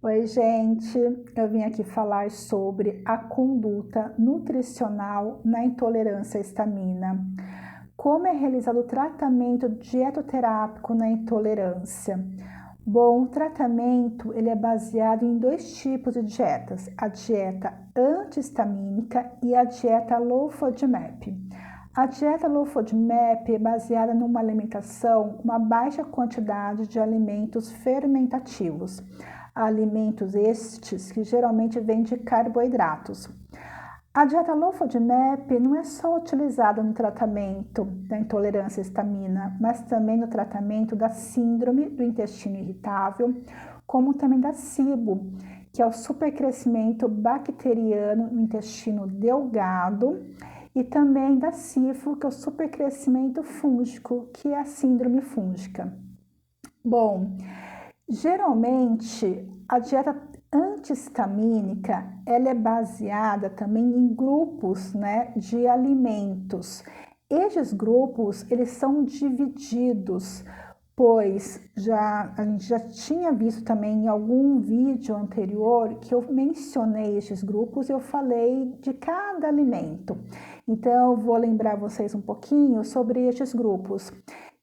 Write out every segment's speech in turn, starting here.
Oi, gente, eu vim aqui falar sobre a conduta nutricional na intolerância à histamina. Como é realizado o tratamento dietoterápico na intolerância? Bom, o tratamento ele é baseado em dois tipos de dietas, a dieta anti-histamínica e a dieta low FODMAP. A dieta low FODMAP é baseada numa alimentação com uma baixa quantidade de alimentos fermentativos, alimentos estes que geralmente vêm de carboidratos. A dieta low FODMAP não é só utilizada no tratamento da intolerância à histamina, mas também no tratamento da síndrome do intestino irritável, como também da SIBO, que é o supercrescimento bacteriano no intestino delgado, e também da SIFO, que é o supercrescimento fúngico, que é a síndrome fúngica. Bom, geralmente a dieta anti-histamínica ela é baseada também em grupos, de alimentos. Estes grupos eles são divididos, pois a gente já tinha visto também em algum vídeo anterior que eu mencionei estes grupos, eu falei de cada alimento. Então, eu vou lembrar vocês um pouquinho sobre estes grupos,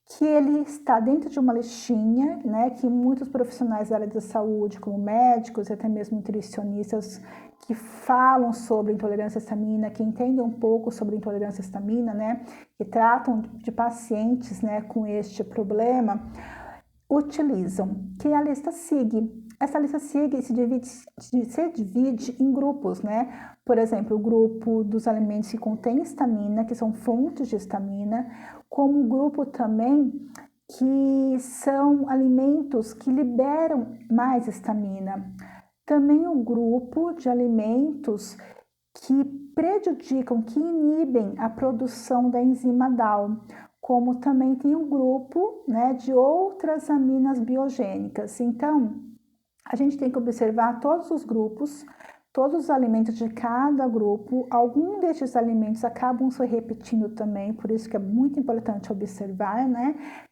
que ele está dentro de uma listinha, que muitos profissionais da área da saúde, como médicos e até mesmo nutricionistas, que falam sobre intolerância à histamina, que entendem um pouco sobre intolerância à histamina, que tratam de pacientes, com este problema, utilizam, que é a lista SIG. Essa lista SIG se divide em grupos, Por exemplo, o grupo dos alimentos que contêm histamina, que são fontes de histamina, como o grupo também que são alimentos que liberam mais histamina. Também o grupo de alimentos que prejudicam, que inibem a produção da enzima DAO, como também tem um grupo de outras aminas biogênicas. Então, a gente tem que observar todos os grupos, todos os alimentos de cada grupo. Alguns destes alimentos acabam se repetindo também, por isso que é muito importante observar,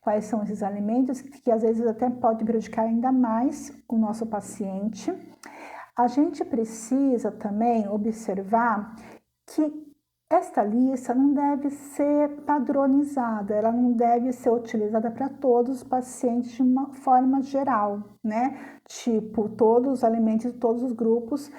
quais são esses alimentos, que às vezes até pode prejudicar ainda mais o nosso paciente. A gente precisa também observar que esta lista não deve ser padronizada, ela não deve ser utilizada para todos os pacientes de uma forma geral, Tipo, todos os alimentos de todos os grupos,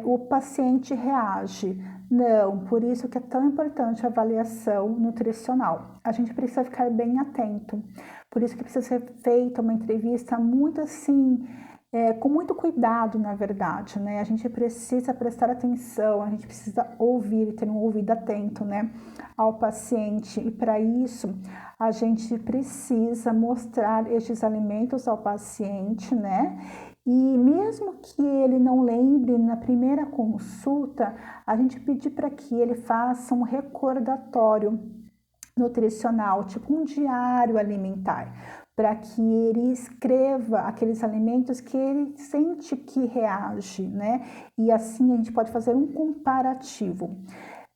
o paciente reage. Não, por isso que é tão importante a avaliação nutricional. A gente precisa ficar bem atento, por isso que precisa ser feita uma entrevista muito assim, com muito cuidado, na verdade, A gente precisa prestar atenção, a gente precisa ouvir, ter um ouvido atento, ao paciente. E para isso, a gente precisa mostrar estes alimentos ao paciente, E mesmo que ele não lembre na primeira consulta, a gente pedir para que ele faça um recordatório nutricional, tipo um diário alimentar, para que ele escreva aqueles alimentos que ele sente que reage, E assim a gente pode fazer um comparativo.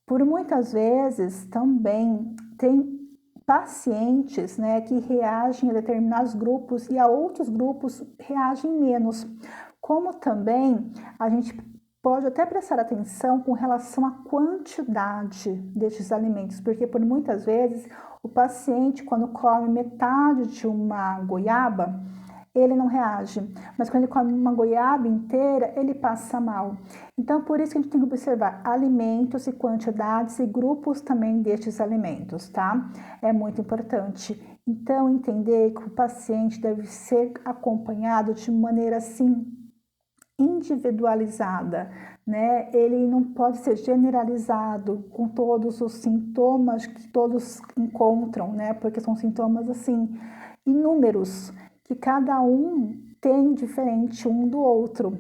Por muitas vezes também tem pacientes, que reagem a determinados grupos e a outros grupos reagem menos. Como também a gente pode até prestar atenção com relação à quantidade destes alimentos, porque por muitas vezes o paciente, quando come metade de uma goiaba, ele não reage, mas quando ele come uma goiaba inteira, ele passa mal. Então, por isso que a gente tem que observar alimentos e quantidades e grupos também destes alimentos, tá? É muito importante. Então, entender que o paciente deve ser acompanhado de maneira assim individualizada, Ele não pode ser generalizado com todos os sintomas que todos encontram, Porque são sintomas assim inúmeros, que cada um tem diferente um do outro,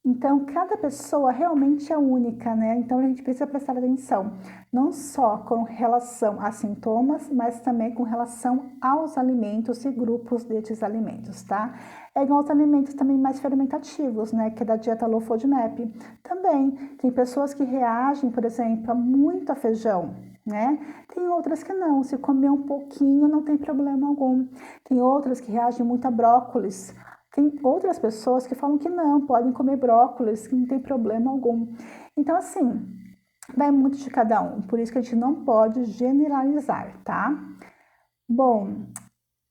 Então, cada pessoa realmente é única, Então, a gente precisa prestar atenção, não só com relação a sintomas, mas também com relação aos alimentos e grupos desses alimentos, tá? É igual aos alimentos também mais fermentativos, que é da dieta low FODMAP. Também, tem pessoas que reagem, por exemplo, a muito feijão, Tem outras que não, se comer um pouquinho não tem problema algum. Tem outras que reagem muito a brócolis. Tem outras pessoas que falam que não, podem comer brócolis, que não tem problema algum. Então, assim, vai muito de cada um, por isso que a gente não pode generalizar, tá? Bom,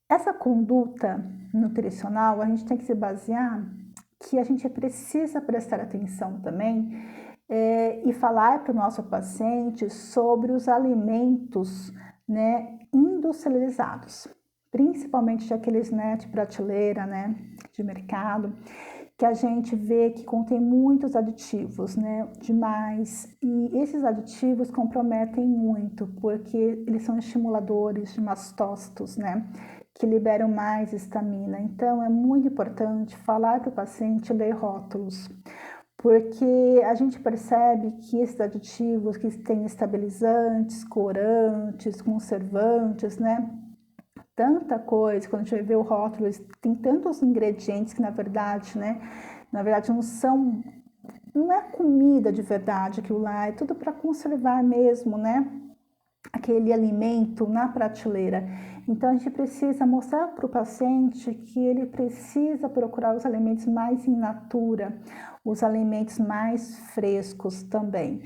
essa conduta nutricional, a gente tem que se basear que a gente precisa prestar atenção também e falar para o nosso paciente sobre os alimentos, né, industrializados, principalmente aqueles, né, de prateleira, né, de mercado, que a gente vê que contém muitos aditivos, né, demais, e esses aditivos comprometem muito, porque eles são estimuladores de mastócitos, né, que liberam mais histamina. Então, é muito importante falar para o paciente ler rótulos, porque a gente percebe que esses aditivos que têm estabilizantes, corantes, conservantes, né, tanta coisa, quando a gente vê o rótulo, tem tantos ingredientes que na verdade não é comida de verdade aquilo lá, é tudo para conservar mesmo, né? Aquele alimento na prateleira. Então a gente precisa mostrar para o paciente que ele precisa procurar os alimentos mais in natura, os alimentos mais frescos também.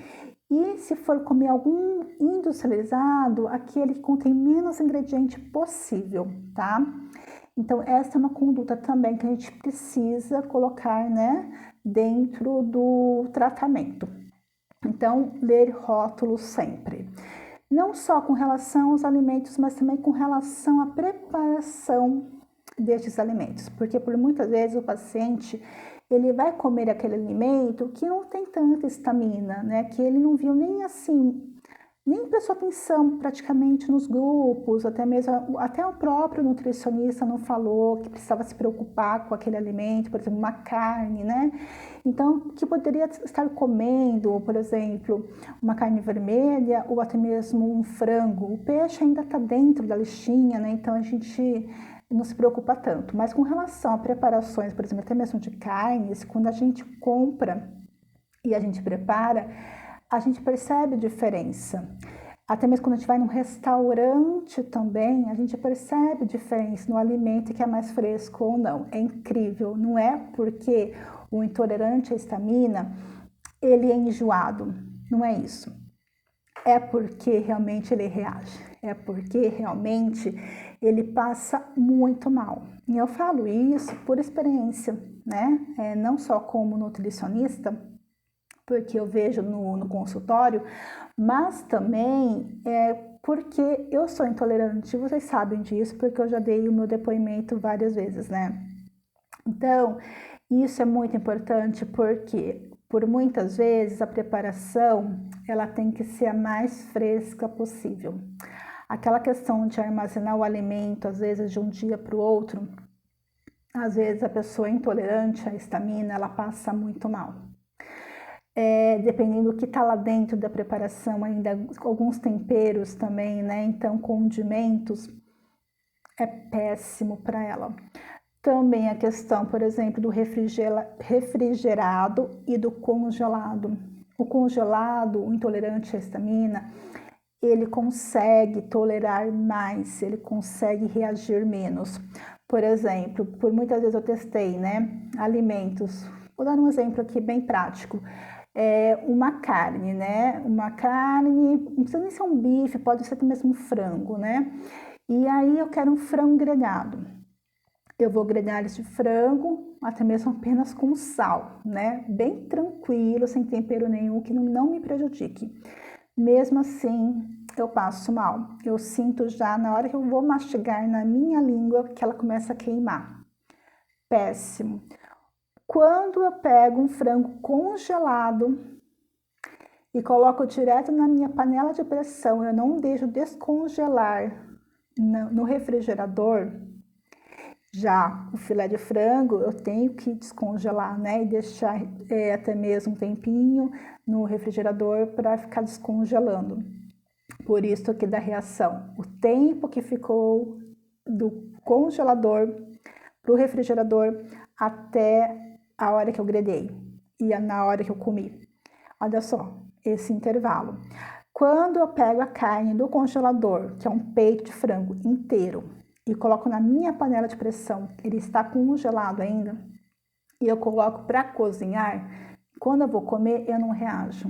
E se for comer algum industrializado, aquele que contém menos ingrediente possível, tá? Então, essa é uma conduta também que a gente precisa colocar, né, dentro do tratamento. Então, ler rótulos sempre. Não só com relação aos alimentos, mas também com relação à preparação destes alimentos. Porque por muitas vezes o paciente ele vai comer aquele alimento que não tem tanta histamina, né? Que ele não viu nem assim, nem prestou atenção praticamente nos grupos, até o próprio nutricionista não falou que precisava se preocupar com aquele alimento, por exemplo, uma carne, né? Então, que poderia estar comendo, por exemplo, uma carne vermelha ou até mesmo um frango. O peixe ainda está dentro da listinha, né? Então a gente não se preocupa tanto. Mas com relação a preparações, por exemplo, até mesmo de carnes, quando a gente compra e a gente prepara, a gente percebe diferença. Até mesmo quando a gente vai num restaurante também, a gente percebe diferença no alimento que é mais fresco ou não. É incrível, não é porque o intolerante à histamina, ele é enjoado, não é isso. É porque realmente ele reage, é porque realmente ele passa muito mal. E eu falo isso por experiência, né? Não só como nutricionista, porque eu vejo no consultório, mas também porque eu sou intolerante, vocês sabem disso, porque eu já dei o meu depoimento várias vezes, né? Então, isso é muito importante porque, por muitas vezes, a preparação, ela tem que ser a mais fresca possível. Aquela questão de armazenar o alimento, às vezes, de um dia para o outro, às vezes a pessoa intolerante à histamina, ela passa muito mal. Dependendo do que está lá dentro da preparação, ainda alguns temperos também, né? Então, condimentos, é péssimo para ela. Também a questão, por exemplo, do refrigerado e do congelado. O congelado, o intolerante à histamina, ele consegue tolerar mais, ele consegue reagir menos. Por exemplo, por muitas vezes eu testei, né? Alimentos. Vou dar um exemplo aqui bem prático. Uma carne, né? Uma carne, não precisa nem ser um bife, pode ser mesmo um frango, né? E aí eu quero um frango grelhado. Eu vou grelhar esse frango, até mesmo apenas com sal, né? Bem tranquilo, sem tempero nenhum, que não me prejudique. Mesmo assim, eu passo mal. Eu sinto já na hora que eu vou mastigar na minha língua que ela começa a queimar. Péssimo. Quando eu pego um frango congelado e coloco direto na minha panela de pressão, eu não deixo descongelar no refrigerador, já o filé de frango eu tenho que descongelar, né? E deixar até mesmo um tempinho no refrigerador para ficar descongelando. Por isso aqui da reação. O tempo que ficou do congelador para o refrigerador até a hora que eu grelhei e na hora que eu comi. Olha só, esse intervalo. Quando eu pego a carne do congelador, que é um peito de frango inteiro, e coloco na minha panela de pressão, ele está congelado ainda, e eu coloco para cozinhar, quando eu vou comer, eu não reajo.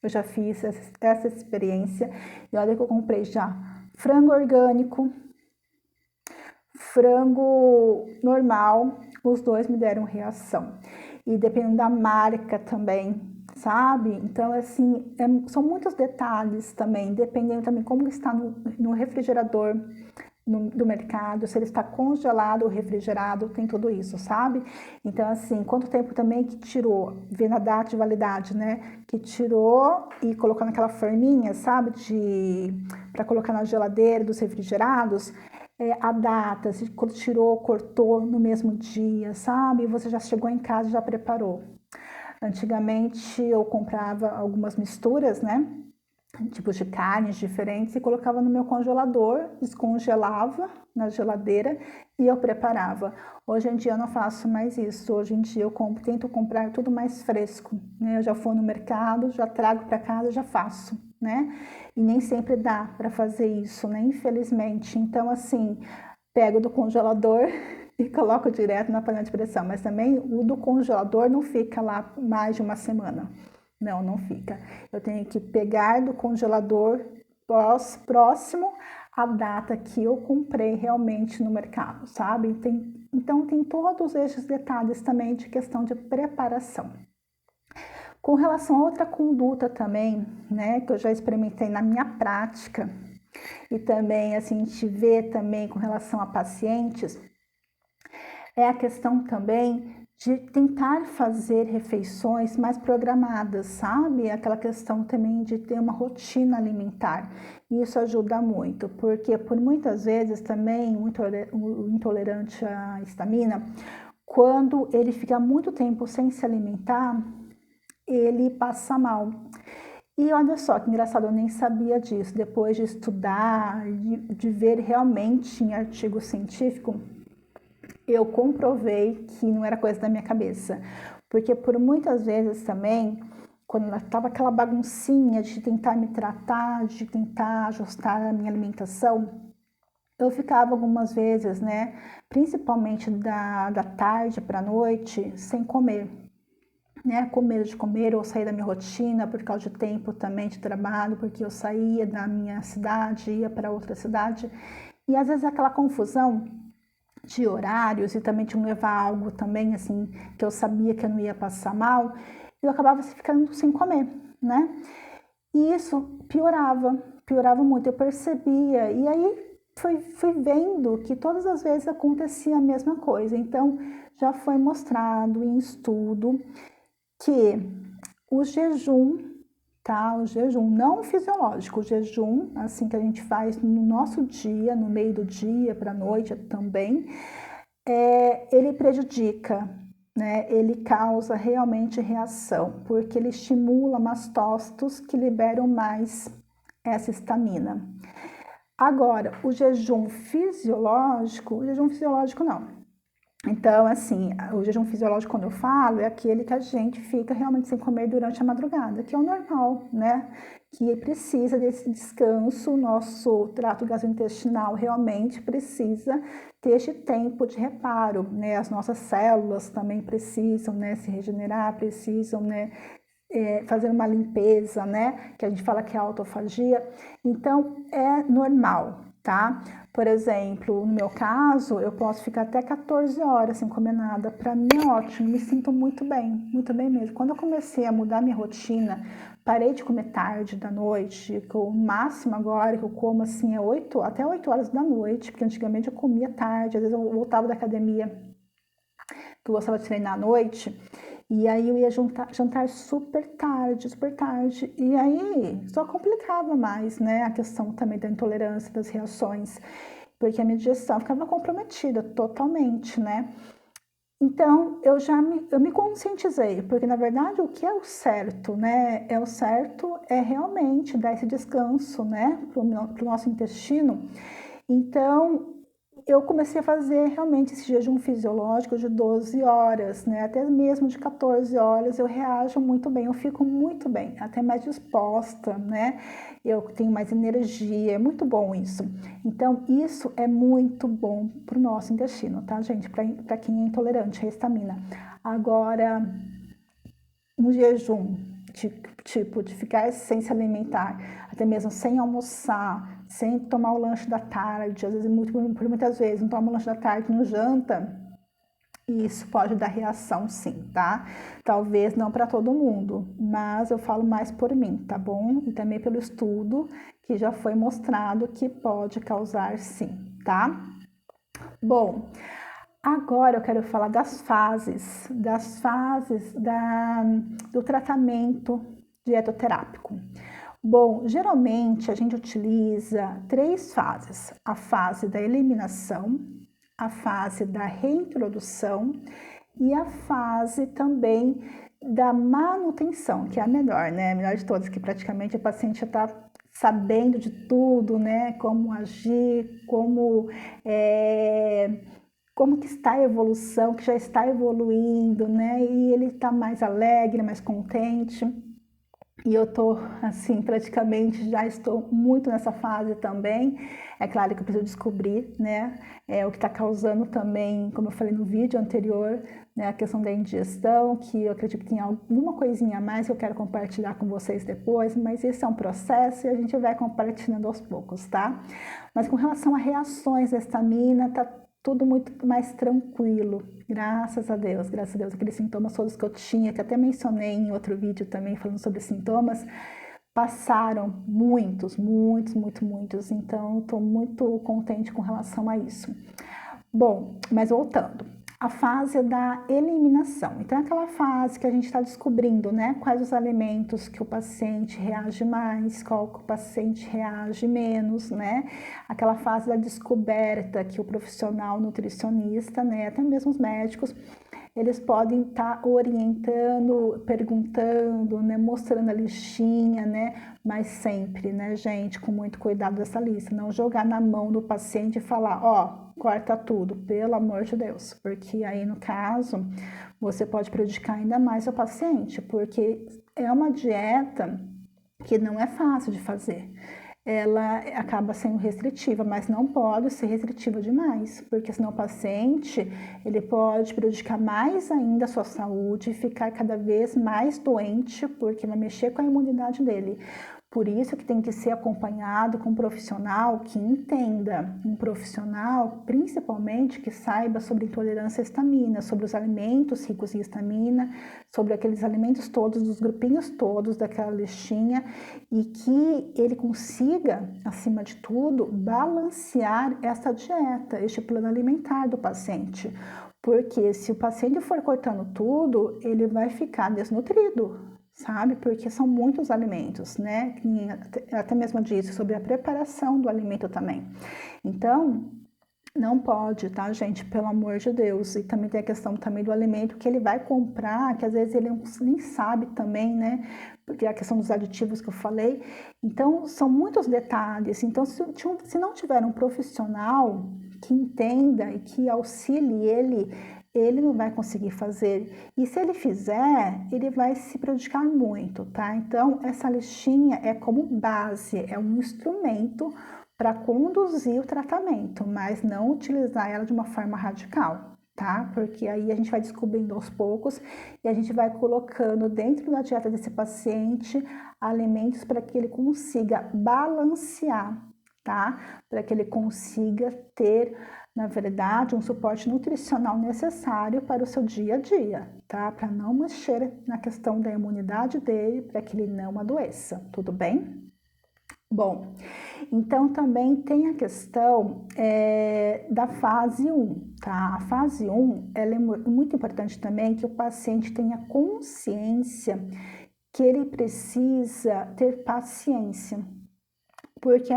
Eu já fiz essa experiência, e olha que eu comprei já frango orgânico, frango normal, os dois me deram reação. E dependendo da marca também, sabe? Então, assim, são muitos detalhes também, dependendo também como está no refrigerador do mercado, se ele está congelado ou refrigerado, tem tudo isso, sabe? Então, assim, quanto tempo também que tirou, vê na data de validade, né? Que tirou e colocou naquela forminha, sabe? Para colocar na geladeira dos refrigerados, a data, se tirou, cortou no mesmo dia, sabe? Você já chegou em casa e já preparou. Antigamente eu comprava algumas misturas, né? Tipos de carnes diferentes e colocava no meu congelador, descongelava na geladeira e eu preparava. Hoje em dia eu não faço mais isso. Hoje em dia eu tento comprar tudo mais fresco, né? Eu já vou no mercado, já trago para casa, já faço, né? E nem sempre dá para fazer isso, né? Infelizmente. Então, assim, pego do congelador e coloco direto na panela de pressão. Mas também o do congelador não fica lá mais de uma semana. Não, não fica. Eu tenho que pegar do congelador próximo à data que eu comprei realmente no mercado, sabe? Então, tem todos esses detalhes também de questão de preparação. Com relação a outra conduta também, né, que eu já experimentei na minha prática, e também, assim, a gente vê também com relação a pacientes, é a questão também de tentar fazer refeições mais programadas, sabe? Aquela questão também de ter uma rotina alimentar. E isso ajuda muito, porque por muitas vezes também o intolerante à histamina, quando ele fica muito tempo sem se alimentar, ele passa mal. E olha só que engraçado, eu nem sabia disso. Depois de estudar, de ver realmente em artigo científico, eu comprovei que não era coisa da minha cabeça. Porque por muitas vezes também, quando estava aquela baguncinha de tentar me tratar, de tentar ajustar a minha alimentação, eu ficava algumas vezes, né, principalmente da tarde para a noite, sem comer, né, com medo de comer ou sair da minha rotina por causa de tempo também de trabalho, porque eu saía da minha cidade, ia para outra cidade, e às vezes aquela confusão de horários e também de me levar algo também, assim, que eu sabia que eu não ia passar mal, eu acabava ficando sem comer, né? E isso piorava muito, eu percebia, e aí fui vendo que todas as vezes acontecia a mesma coisa. Então, já foi mostrado em estudo que o jejum, tá? O jejum não fisiológico, o jejum, assim que a gente faz no nosso dia, no meio do dia para a noite também, ele prejudica, né? Ele causa realmente reação, porque ele estimula mastócitos que liberam mais essa histamina. Agora, o jejum fisiológico não. Então, assim, o jejum fisiológico, quando eu falo, é aquele que a gente fica realmente sem comer durante a madrugada, que é o normal, né? Que precisa desse descanso, o nosso trato gastrointestinal realmente precisa ter este tempo de reparo, né? As nossas células também precisam, né, se regenerar, precisam, né, fazer uma limpeza, né? Que a gente fala que é autofagia. Então, é normal, tá? Por exemplo, no meu caso, eu posso ficar até 14 horas sem comer nada. Para mim é ótimo, me sinto muito bem mesmo. Quando eu comecei a mudar minha rotina, parei de comer tarde da noite, que o máximo agora que eu como assim é até 8 horas da noite, porque antigamente eu comia tarde, às vezes eu voltava da academia, que eu gostava de treinar à noite, e aí eu ia jantar super tarde, e aí só complicava mais, né, a questão também da intolerância, das reações, porque a minha digestão ficava comprometida totalmente, né. Então, eu me conscientizei, porque na verdade o que é o certo, né, o certo é realmente dar esse descanso, né, para o nosso intestino. Então, eu comecei a fazer realmente esse jejum fisiológico de 12 horas, né? Até mesmo de 14 horas eu reajo muito bem, eu fico muito bem, até mais disposta, né? Eu tenho mais energia, é muito bom isso. Então, isso é muito bom para o nosso intestino, tá, gente? Para quem é intolerante à histamina. Agora, no jejum, de ficar sem se alimentar, até mesmo sem almoçar, sem tomar o lanche da tarde, às vezes, por muitas vezes, não toma o lanche da tarde, não janta, isso pode dar reação sim, tá? Talvez não para todo mundo, mas eu falo mais por mim, tá bom? E também pelo estudo que já foi mostrado que pode causar sim, tá? Bom, agora eu quero falar das fases do tratamento dietoterápico. Bom, geralmente a gente utiliza 3 fases: a fase da eliminação, a fase da reintrodução e a fase também da manutenção, que é a melhor, né? A melhor de todas, que praticamente o paciente já está sabendo de tudo, né? Como agir, como que está a evolução, que já está evoluindo, né? E ele está mais alegre, mais contente. E eu tô, assim, praticamente já estou muito nessa fase também. É claro que eu preciso descobrir, né, o que está causando também, como eu falei no vídeo anterior, né, a questão da indigestão, que eu acredito que tem alguma coisinha a mais que eu quero compartilhar com vocês depois, mas esse é um processo e a gente vai compartilhando aos poucos, tá? Mas com relação a reações à histamina, tá tudo muito mais tranquilo, graças a Deus, aqueles sintomas todos que eu tinha, que até mencionei em outro vídeo também falando sobre sintomas, passaram muitos, então estou muito contente com relação a isso. Bom, mas voltando, a fase da eliminação. Então, é aquela fase que a gente está descobrindo, né, quais os alimentos que o paciente reage mais, qual que o paciente reage menos, né? Aquela fase da descoberta que o profissional nutricionista, né, até mesmo os médicos, eles podem estar orientando, perguntando, né, mostrando a listinha, né, mas sempre, né, gente, com muito cuidado dessa lista, não jogar na mão do paciente e falar, ó, corta tudo, pelo amor de Deus, porque aí no caso você pode prejudicar ainda mais o paciente, porque é uma dieta que não é fácil de fazer. Ela acaba sendo restritiva, mas não pode ser restritiva demais, porque senão o paciente ele pode prejudicar mais ainda a sua saúde e ficar cada vez mais doente, porque vai mexer com a imunidade dele. Por isso que tem que ser acompanhado com um profissional que entenda, um profissional principalmente que saiba sobre intolerância à histamina, sobre os alimentos ricos em histamina, sobre aqueles alimentos todos, dos grupinhos todos daquela listinha, e que ele consiga, acima de tudo, balancear essa dieta, este plano alimentar do paciente. Porque se o paciente for cortando tudo, ele vai ficar desnutrido, sabe? Porque são muitos alimentos, né? Até mesmo disse sobre a preparação do alimento também. Então, não pode, tá, gente? Pelo amor de Deus. E também tem a questão também do alimento que ele vai comprar, que às vezes ele nem sabe também, né? Porque a questão dos aditivos que eu falei. Então, são muitos detalhes. Então, se não tiver um profissional que entenda e que auxilie ele não vai conseguir fazer. E se ele fizer, ele vai se prejudicar muito, tá? Então, essa listinha é como base, é um instrumento para conduzir o tratamento, mas não utilizar ela de uma forma radical, tá? Porque aí a gente vai descobrindo aos poucos e a gente vai colocando dentro da dieta desse paciente alimentos para que ele consiga balancear, tá? Para que ele consiga ter, na verdade, um suporte nutricional necessário para o seu dia a dia, tá? Para não mexer na questão da imunidade dele, para que ele não adoeça, tudo bem? Bom, então também tem a questão da fase 1, tá? A fase 1, ela é muito importante também que o paciente tenha consciência que ele precisa ter paciência, porque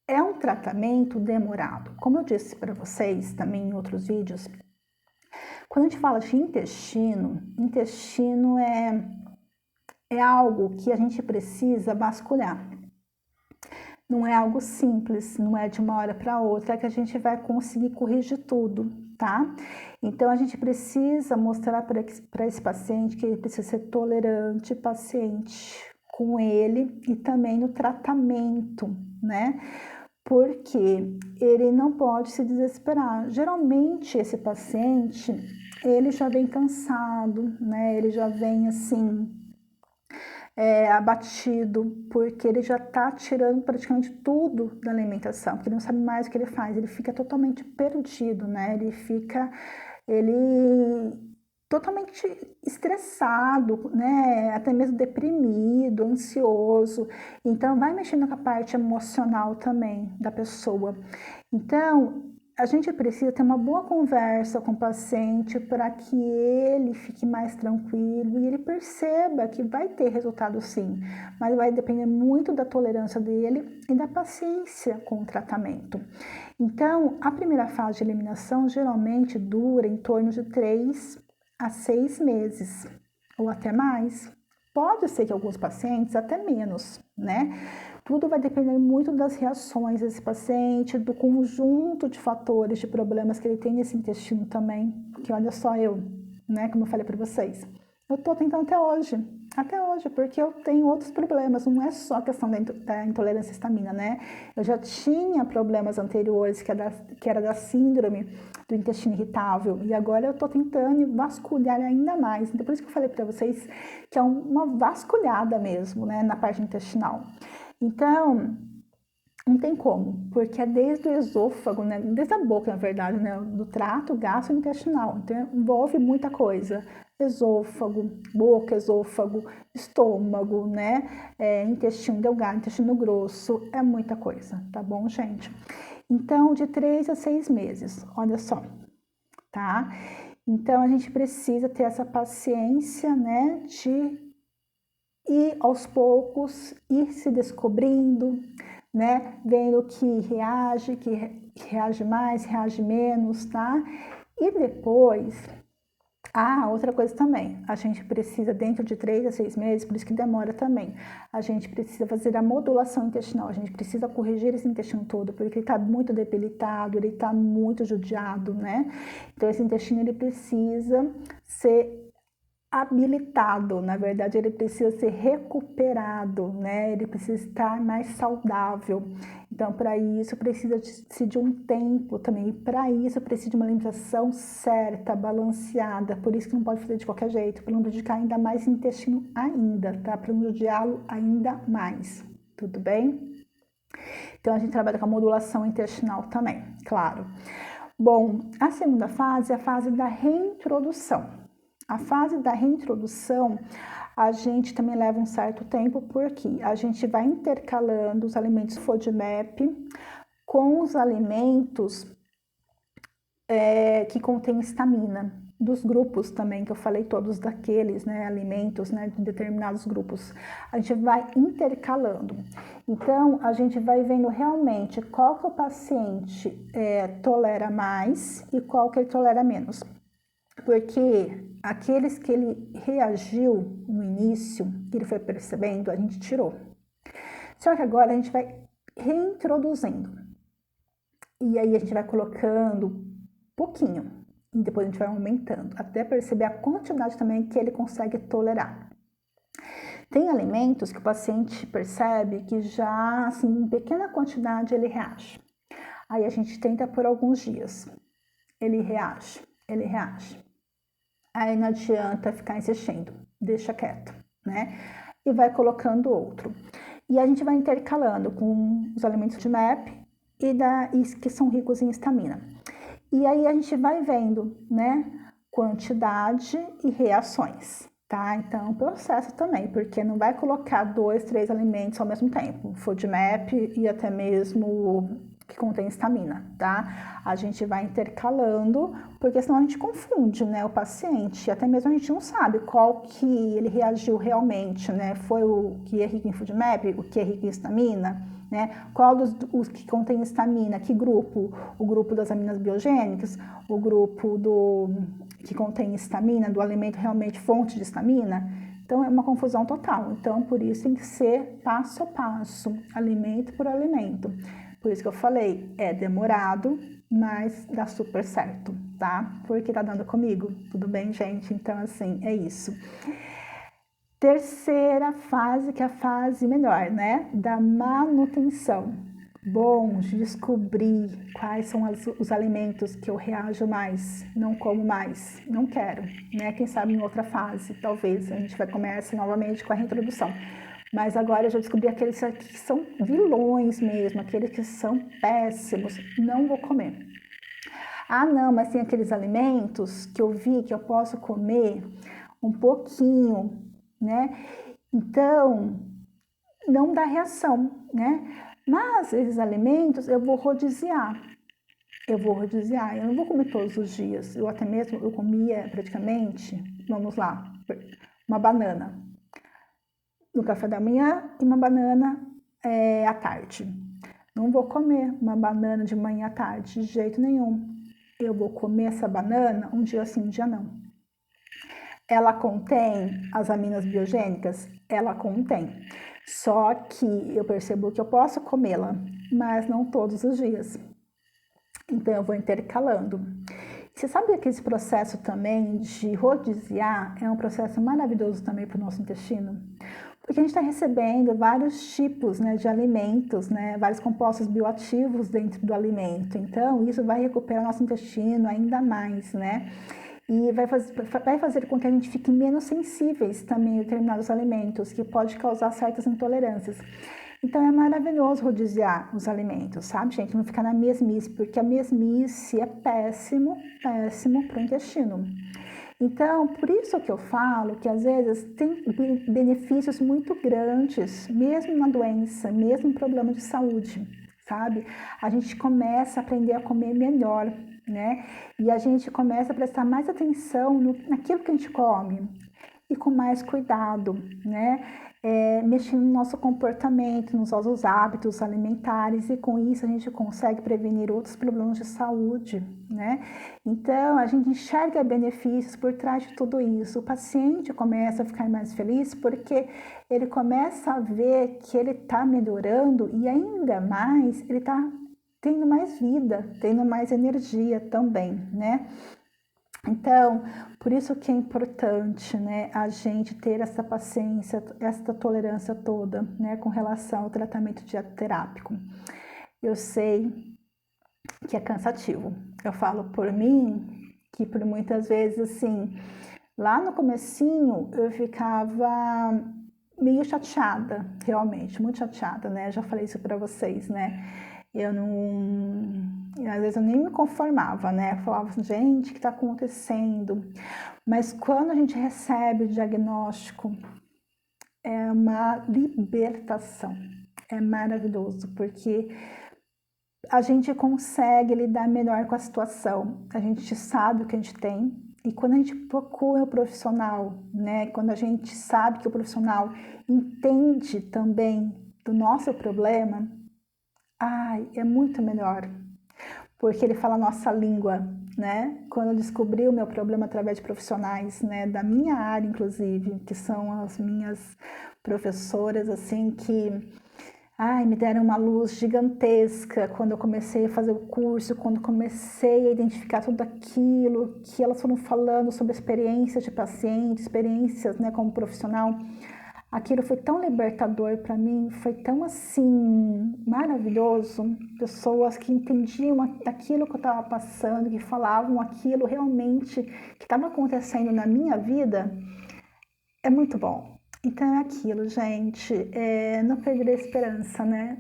é um tratamento demorado. Como eu disse para vocês também em outros vídeos, quando a gente fala de intestino é algo que a gente precisa vasculhar. Não é algo simples, não é de uma hora para outra que a gente vai conseguir corrigir tudo, tá? Então, a gente precisa mostrar para esse paciente que ele precisa ser tolerante, paciente com ele e também no tratamento, né? Porque ele não pode se desesperar. Geralmente, esse paciente, ele já vem cansado, né? Ele já vem assim, abatido, porque ele já está tirando praticamente tudo da alimentação, porque ele não sabe mais o que ele faz, ele fica totalmente perdido, né? Ele totalmente estressado, né? Até mesmo deprimido, ansioso. Então, vai mexendo com a parte emocional também da pessoa. Então, a gente precisa ter uma boa conversa com o paciente para que ele fique mais tranquilo e ele perceba que vai ter resultado sim, mas vai depender muito da tolerância dele e da paciência com o tratamento. Então, a primeira fase de eliminação geralmente dura em torno de 3 a 6 meses, ou até mais. Pode ser que alguns pacientes até menos, né? Tudo vai depender muito das reações desse paciente, do conjunto de fatores, de problemas que ele tem nesse intestino também, que olha só né, como eu falei para vocês. Eu tô tentando até hoje, porque eu tenho outros problemas, não é só a questão da intolerância à histamina, né? Eu já tinha problemas anteriores, que era da síndrome do intestino irritável, e agora eu tô tentando vasculhar ainda mais. Então, por isso que eu falei para vocês que é uma vasculhada mesmo, né, na parte intestinal. Então, não tem como, porque é desde o esôfago, né, desde a boca, na verdade, né, do trato gastrointestinal. Então, envolve muita coisa. Esôfago, boca, esôfago, estômago, né, intestino delgado, intestino grosso, é muita coisa, tá bom, gente? Então, de 3 a 6 meses, olha só, tá? Então, a gente precisa ter essa paciência, né, de ir aos poucos, ir se descobrindo, né? Vendo que reage mais, reage menos, tá? E depois, outra coisa também, a gente precisa, dentro de 3 a 6 meses, por isso que demora também, a gente precisa fazer a modulação intestinal, a gente precisa corrigir esse intestino todo, porque ele está muito debilitado, ele está muito judiado, né? Então, esse intestino, ele precisa ser habilitado, na verdade ele precisa ser recuperado, né? Ele precisa estar mais saudável. Então, para isso precisa de um tempo também. E para isso precisa de uma alimentação certa, balanceada. Por isso que não pode fazer de qualquer jeito, para não prejudicar ainda mais o intestino ainda, tá? Para não judiá-lo ainda mais. Tudo bem? Então, a gente trabalha com a modulação intestinal também, claro. Bom, a segunda fase é a fase da reintrodução. A fase da reintrodução, a gente também leva um certo tempo, porque a gente vai intercalando os alimentos FODMAP com os alimentos que contêm histamina, dos grupos também, que eu falei todos daqueles, né, alimentos, né, de determinados grupos. A gente vai intercalando. Então, a gente vai vendo realmente qual que o paciente tolera mais e qual que ele tolera menos. Porque aqueles que ele reagiu no início, que ele foi percebendo, a gente tirou. Só que agora a gente vai reintroduzindo. E aí a gente vai colocando pouquinho. E depois a gente vai aumentando, até perceber a quantidade também que ele consegue tolerar. Tem alimentos que o paciente percebe que já, assim, em pequena quantidade ele reage. Aí a gente tenta por alguns dias. Ele reage. Aí não adianta ficar insistindo, deixa quieto, né? E vai colocando outro. E a gente vai intercalando com os alimentos de MAP e que são ricos em histamina. E aí a gente vai vendo, né, quantidade e reações, tá? Então, processo também, porque não vai colocar 2, 3 alimentos ao mesmo tempo, FODMAP e até mesmo que contém histamina, tá? A gente vai intercalando, porque senão a gente confunde, né, o paciente, até mesmo a gente não sabe qual que ele reagiu realmente, né? Foi o que é rico em FODMAP, o que é rico em histamina, né? Qual os que contém histamina, que grupo? O grupo das aminas biogênicas, o grupo que contém histamina, do alimento realmente fonte de histamina. Então, é uma confusão total. Então, por isso tem que ser passo a passo, alimento por alimento. Por isso que eu falei, é demorado, mas dá super certo, tá? Porque tá dando comigo, tudo bem, gente? Então, assim, é isso. Terceira fase, que é a fase melhor, né? Da manutenção. Bom, de descobrir quais são os alimentos que eu reajo mais, não como mais, não quero, né? Quem sabe em outra fase, talvez a gente vai começar novamente com a reintrodução. Mas agora eu já descobri aqueles que são vilões mesmo, aqueles que são péssimos, não vou comer. Ah, não, mas tem aqueles alimentos que eu vi que eu posso comer um pouquinho, né? Então, não dá reação, né? Mas esses alimentos eu vou rodiziar. Eu não vou comer todos os dias. Eu até mesmo, eu comia praticamente, vamos lá, uma banana no café da manhã e uma banana à tarde. Não vou comer uma banana de manhã à tarde, de jeito nenhum. Eu vou comer essa banana um dia sim, um dia não. Ela contém as aminas biogênicas? Ela contém. Só que eu percebo que eu posso comê-la, mas não todos os dias. Então eu vou intercalando. Você sabe que esse processo também de rodiziar é um processo maravilhoso também para o nosso intestino? Porque a gente está recebendo vários tipos, né, de alimentos, né, vários compostos bioativos dentro do alimento. Então, isso vai recuperar nosso intestino ainda mais, né? E vai fazer com que a gente fique menos sensíveis também a determinados alimentos, que pode causar certas intolerâncias. Então, é maravilhoso rodiziar os alimentos, sabe, gente? Não ficar na mesmice, porque a mesmice é péssimo para o intestino. Então, por isso que eu falo que às vezes tem benefícios muito grandes, mesmo na doença, mesmo em problema de saúde, sabe? A gente começa a aprender a comer melhor, né? E a gente começa a prestar mais atenção naquilo que a gente come e com mais cuidado, né? Mexendo no nosso comportamento, nos nossos hábitos alimentares, e com isso a gente consegue prevenir outros problemas de saúde, né? Então, a gente enxerga benefícios por trás de tudo isso. O paciente começa a ficar mais feliz porque ele começa a ver que ele está melhorando e ainda mais, ele está tendo mais vida, tendo mais energia também, né? Então, por isso que é importante, né, a gente ter essa paciência, essa tolerância toda, né, com relação ao tratamento dietoterápico. Eu sei que é cansativo. Eu falo por mim, que por muitas vezes, assim, lá no comecinho eu ficava meio chateada, realmente, muito chateada, né? Eu já falei isso para vocês, né? Eu não... Às vezes eu nem me conformava, né? Eu falava assim, gente, o que está acontecendo? Mas quando a gente recebe o diagnóstico, é uma libertação. É maravilhoso, porque a gente consegue lidar melhor com a situação. A gente sabe o que a gente tem. E quando a gente procura o profissional, né? Quando a gente sabe que o profissional entende também do nosso problema, é muito melhor, porque ele fala a nossa língua, né? Quando eu descobri o meu problema através de profissionais, né, da minha área, inclusive, que são as minhas professoras, assim, que, me deram uma luz gigantesca quando eu comecei a fazer o curso, quando comecei a identificar tudo aquilo, que elas foram falando sobre experiências de paciente, experiências, né, como profissional. Aquilo foi tão libertador para mim, foi tão assim maravilhoso. Pessoas que entendiam aquilo que eu estava passando, que falavam aquilo realmente que estava acontecendo na minha vida, é muito bom. Então é aquilo, gente, não perder a esperança, né?